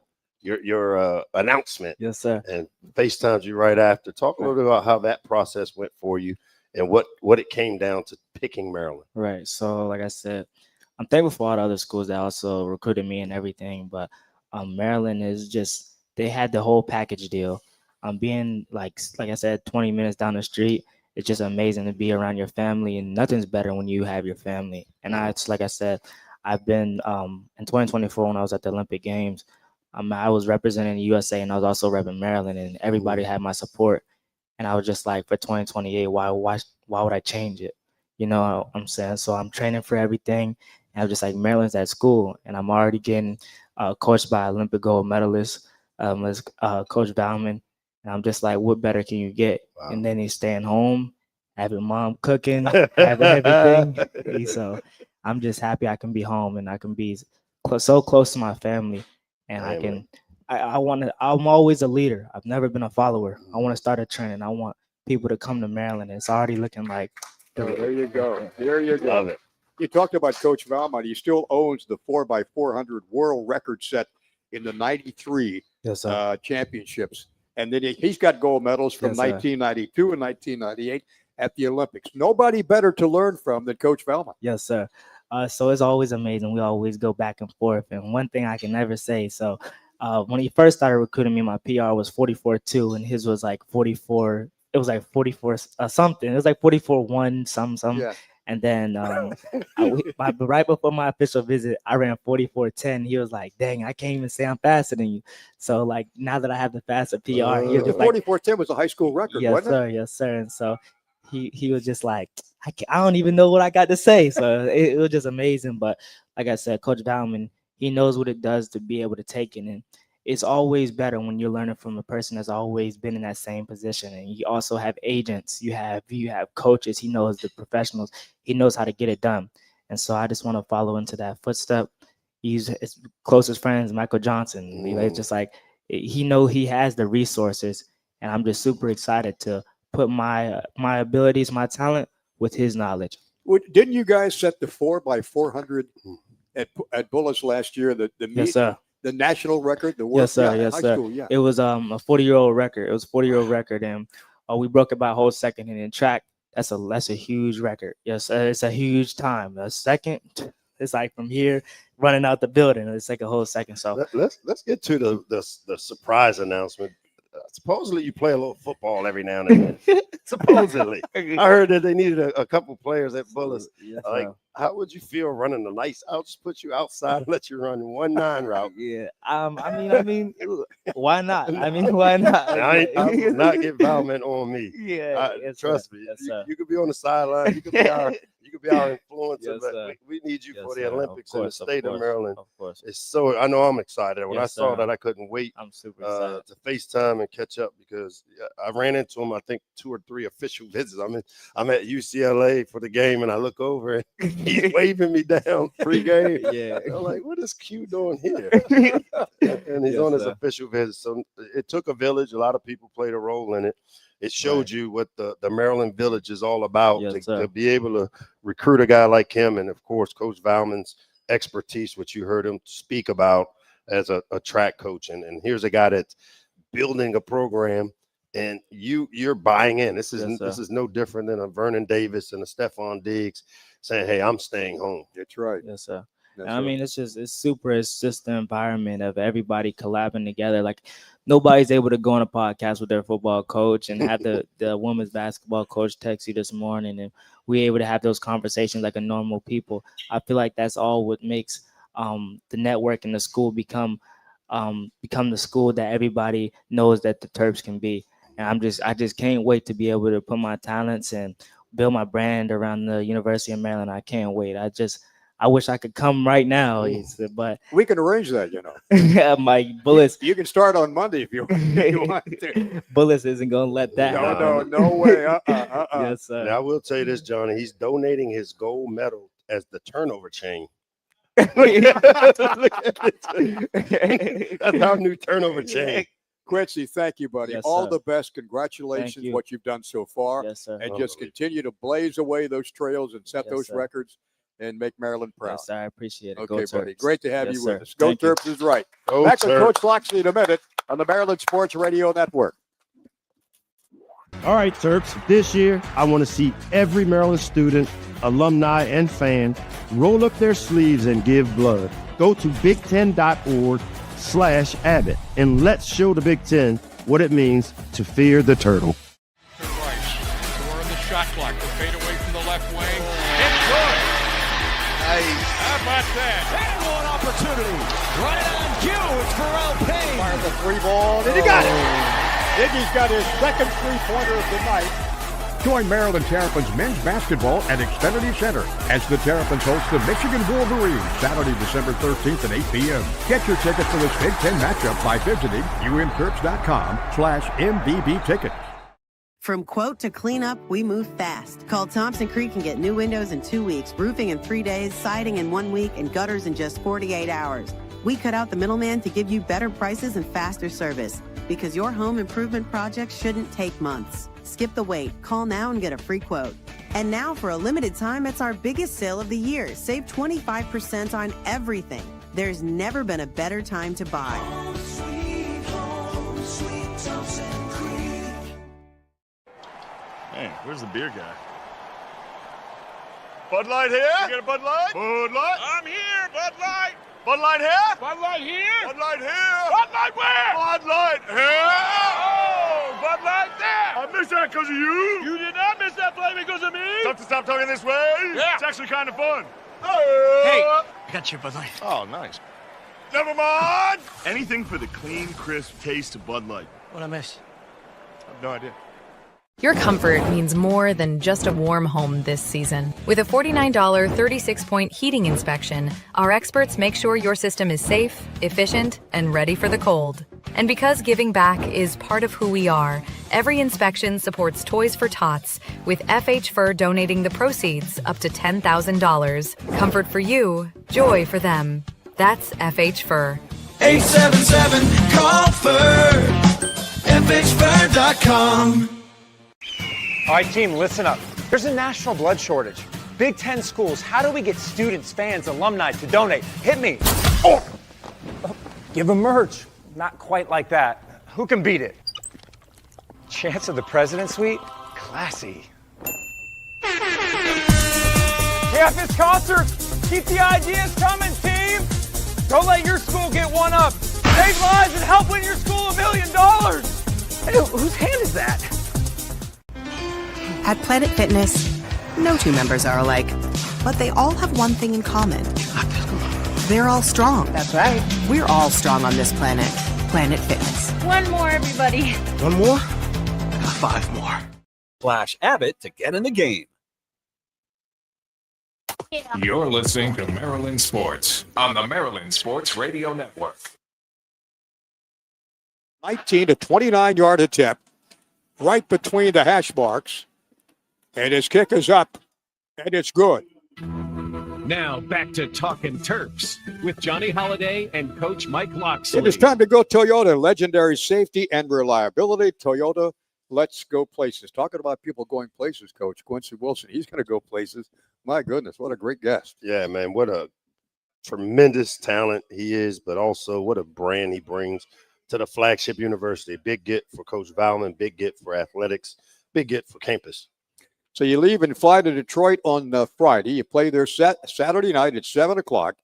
announcement. Yes, sir. And FaceTimed you right after. Talk a little bit about how that process went for you and what it came down to picking Maryland. Right. So, like I said, I'm thankful for all the other schools that also recruited me and everything, but Maryland is just, they had the whole package deal. Being like I said, 20 minutes down the street. It's just amazing to be around your family, and nothing's better when you have your family. And like I said, I've been in 2024 when I was at the Olympic Games, I was representing the USA, and I was also repping Maryland, and everybody had my support. And I was just like, for 2028, why would I change it? You know what I'm saying? So I'm training for everything, and I'm just like, Maryland's at school, and I'm already getting coached by Olympic gold medalist, Coach Bauman. And I'm just like, what better can you get? Wow. And then he's staying home, having mom cooking, having everything. So I'm just happy I can be home and I can be so close to my family. And I'm always a leader. I've never been a follower. I want to start a trend, and I want people to come to Maryland. It's already looking like. There you go. There you go. Love it. You talked about Coach Valmont. He still owns the 4x400 world record set in the 93 championships. And then he's got gold medals from 1992 and 1998 at the Olympics. Nobody better to learn from than Coach Valmont. Yes, sir. So it's always amazing. We always go back and forth. And one thing I can never say, so when he first started recruiting me, my PR was 44.2, and his was like 44. It was like 44 something. It was like 44.1 something. Yeah. And then right before my official visit, I ran 44.10. He was like, dang, I can't even say I'm faster than you. So, like, now that I have the faster PR, he was just 44.10 was a high school record, wasn't it? Yes, sir. And so he was just like, I don't even know what I got to say. So it was just amazing. But like I said, Coach Bauman, he knows what it does to be able to take it. And it's always better when you're learning from a person that's always been in that same position. And you also have agents, you have coaches. He knows the professionals. He knows how to get it done. And so I just want to follow into that footstep. He's his closest friends, Michael Johnson. It's just like he has the resources, and I'm just super excited to put my abilities, my talent with his knowledge. Didn't you guys set the 4x400 at Bullis last year? The Yes, sir. The national record, the world. Yes, sir. Yeah, Yes, high sir. school, yeah. It was a 40-year-old record. It was a 40-year-old record, and we broke it by a whole second. And in track, that's a huge record. Yes, it's a huge time. A second, it's like from here running out the building. It's like a whole second. So let's get to the surprise announcement. Supposedly you play a little football every now and then. Supposedly, I heard that they needed a couple players at Bullis. Yes, like, how would you feel running the nice out? Just put you outside and let you run 1-9 route. Yeah. I mean, why not? I mean, why not? I will not get Bauman on me. Yeah. Trust me. Yes, you could be on the sideline. You could be our influencer, Yes, but we need you for the sir. Olympics Of in the course, state of Maryland. Of course. It's so I know I'm excited. When Yes, I saw sir. that, I couldn't wait. I'm super excited. To FaceTime and catch up because I ran into him, I think 2 or 3 official visits. I'm at UCLA for the game, and I look over and he's waving me down pregame. Yeah. I'm like, what is Q doing here? And he's Yes, on his sir. official visit. So it took a village. A lot of people played a role in it. It showed you what the Maryland Village is all about, Yes, to be able to recruit a guy like him. And, of course, Coach Bauman's expertise, which you heard him speak about as a track coach. And here's a guy that's building a program, and you're buying in. This is no different than a Vernon Davis and a Stephon Diggs saying, hey, I'm staying home. That's right. Yes, sir. That's I mean, it's just the environment of everybody collabing together. Like, nobody's able to go on a podcast with their football coach and have the women's basketball coach text you this morning, and we're able to have those conversations like a normal people. I feel like that's all what makes the network and the school become the school that everybody knows that the Terps can be. And I just can't wait to be able to put my talents and build my brand around the University of Maryland. I can't wait. I wish I could come right now, but we can arrange that, you know. My Bullis. You can start on Monday if you want to. Bullis isn't gonna let that happen. No way. Yes, sir. Now, I will tell you this, Johnny. He's donating his gold medal as the turnover chain. That's our new turnover chain. Quincy, thank you, buddy. Yes, all sir. the best. Congratulations, you. what you've done so far. Yes, sir. And just continue to blaze away those trails and set Yes, those sir. records and make Maryland proud. Yes, sir. I appreciate it. Okay, Go buddy. Terps. Great to have Yes, you sir. with us. Go Thank you. Terps is right. Go Back with Terps. Coach Locksley in a minute on the Maryland Sports Radio Network. All right, Terps, this year I want to see every Maryland student, alumni, and fan roll up their sleeves and give blood. Go to big10.org/Abbott and let's show the Big Ten what it means to fear the turtle. To right. So we're in the shot clock. The fade away from the left wing. It's good. Nice. How about that? And one opportunity. Right on cue. It's Pharrell Payne. Fire the 3-ball, and he got it. Iggy's got his second 3-pointer of the night. Join Maryland Terrapins men's basketball at Xfinity Center as the Terrapins host the Michigan Wolverines Saturday, December 13th at 8 p.m. Get your tickets for this Big Ten matchup by visiting umterps.com/MVB tickets. From quote to cleanup, we move fast. Call Thompson Creek and get new windows in 2 weeks, roofing in 3 days, siding in 1 week, and gutters in just 48 hours. We cut out the middleman to give you better prices and faster service, because your home improvement project shouldn't take months. Skip the wait. Call now and get a free quote. And now, for a limited time, it's our biggest sale of the year. Save 25% on everything. There's never been a better time to buy. Home, sweet Thompson Creek. Man, where's the beer guy? Bud Light here? You got a Bud Light? Bud Light? I'm here, Bud Light. Bud Light here? Bud Light here? Bud Light here? Bud Light where? Bud Light here? Oh, Bud Light there. I missed that because of you. You did not miss that play because of me. Tough to stop talking this way? Yeah. It's actually kind of fun. Hey, I got your Bud Light. Oh, nice. Never mind. Anything for the clean, crisp taste of Bud Light. What I miss? I have no idea. Your comfort means more than just a warm home this season. With a $49 36-point heating inspection, our experts make sure your system is safe, efficient, and ready for the cold. And because giving back is part of who we are, every inspection supports Toys for Tots, with FH Fur donating the proceeds up to $10,000. Comfort for you, joy for them. That's FH Fur. 877-CALL-FUR. FHFur.com. All right, team, listen up. There's a national blood shortage. Big Ten schools, how do we get students, fans, alumni to donate? Hit me. Oh! Give them merch. Not quite like that. Who can beat it? Chance of the President's Suite? Classy. Campus concerts! Keep the ideas coming, team! Don't let your school get one up. Save lives and help win your school $1 million! Hey, whose hand is that? At Planet Fitness, no two members are alike, but they all have one thing in common. They're all strong. That's right. We're all strong on this planet. Planet Fitness. One more, everybody. One more? 5 more. Flash Abbott to get in the game. You're listening to Maryland Sports on the Maryland Sports Radio Network. 19 to 29-yard attempt right between the hash marks. And his kick is up, and it's good. Now back to Talking Terps with Johnny Holliday and Coach Mike Locksley. It is time to go Toyota. Legendary safety and reliability. Toyota, let's go places. Talking about people going places, Coach Quincy Wilson. He's going to go places. My goodness, what a great guest. Yeah, man, what a tremendous talent he is, but also what a brand he brings to the flagship university. Big get for Coach Valman, big get for athletics, big get for campus. So you leave and fly to Detroit on Friday. You play there Saturday night at 7 o'clock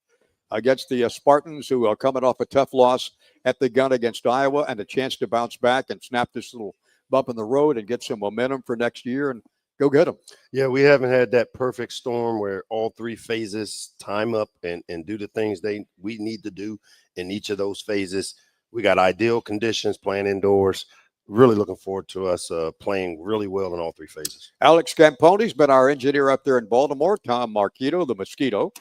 against the Spartans, who are coming off a tough loss at the gun against Iowa, and a chance to bounce back and snap this little bump in the road and get some momentum for next year and go get them. Yeah, we haven't had that perfect storm where all 3 phases time up and do the things we need to do in each of those phases. We got ideal conditions playing indoors. Really looking forward to us playing really well in all 3 phases. Alex Camponi's been our engineer up there in Baltimore. Tom Marquito, the Mosquito.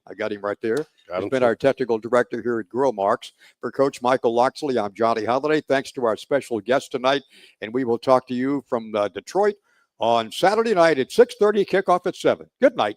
I got him right there. He's been our technical director here at Grill Marks. For Coach Michael Locksley, I'm Johnny Holliday. Thanks to our special guest tonight. And we will talk to you from Detroit on Saturday night at 6:30, kickoff at 7. Good night.